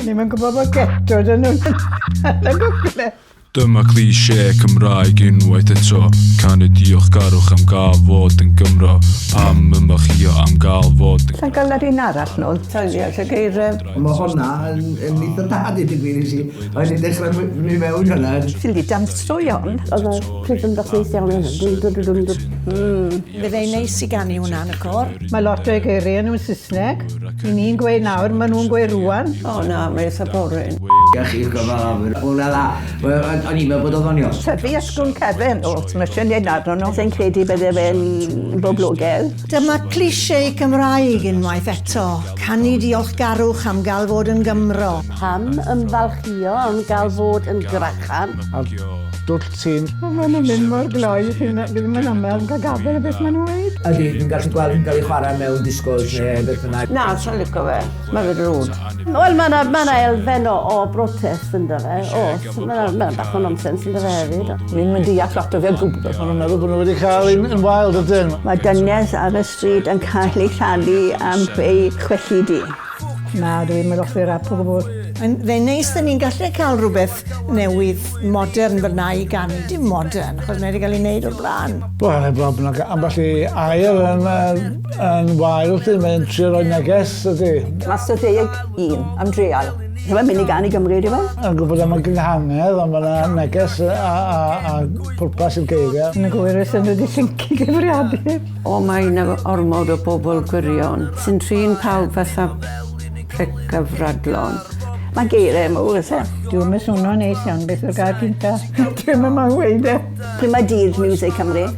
Ni'n mynd gwybod bod geto dyn nhw'n y gwble. Dyma cliché Cymraeg unwaith eto. Canu diolchgarwch am gael fod yn Gymro. Pam ymachio am gael fod yn... Sa'n gael yr un arall nôl, talia, lle geir... Mae hwnna yn eitha da, dydy gwir i si. Oedd ni'n dechrau mi mewn hwnna. Ffili dansro iawn. Oedd y pryd yn ddechrau iawn. Bydd ei neis i gannu hwnna yn y cor. Mae lot o'i geiriau nhw'n Saesneg. I ni'n gweud nawr, maen nhw'n gweud rwan. O na, mae eitha boring. Gach chi'r gyfalafur. Hwna la. O'n i'n meddwl bod oedd o'n iawn. Tyfu ysgw'n Cefn, o, mae eisiau neud nad o'n nhw. Sa'n credu bydde fe'n boblogaidd. Dyma cliché Cymraeg unwaith eto. Canu diolchgarwch am gael fod yn Gymro. Pam ymfalchio am gael fod yn grachan. Dwll ti'n... Maen nhw'n mynd mor gloi, fydd ddim yn aml yn cael gafel y beth maen nhw'n weid. Ydy, dwi'n gallu gweld yn cael ei chwarae mewn disgos neu beth yna. Na, sa'n licio fe. Mae fe drwg. Wel, mae elfen o brotest yn dy fe. Oes, mae bach o nonsens yn dy fe hefyd. Fi'n mynd i all o fe gwbl. Maen nhw'n meddwl bod nhw wedi cael un wael dydyn. Mae dynes ar y stryd yn cael ei llalu am ei chwellu di. Na, dwi'n mynd offi'r rap o gwbl. Fe'n neis da ni'n gallu cael rhywbeth newydd modern fyna i ganu. Dim modern, achos mae wedi cael ei wneud o'r blaen. Wel, Bob, ambell i air yn wael ti, mae'n trio roi neges ydy. Master 11 am dreial. Mae'n mynd i ganu Gymru, di fe? Yn gwybod am y gynghangedd, ond mae'n neges a pwrpas i'r geiriau. Yn y gwirus yn wedi llyncu gyfriadur. O, mae yna ormod o bobl gwirion sy'n trin pawb fatha pric gyfradlon. Mae geiriau mawr, ys e? Dwi'n mynd swnio'n neis iawn beth o'r gair cynta. Dwi'n mynd ma'n weid e. Pryd mae dydd Music Cymru.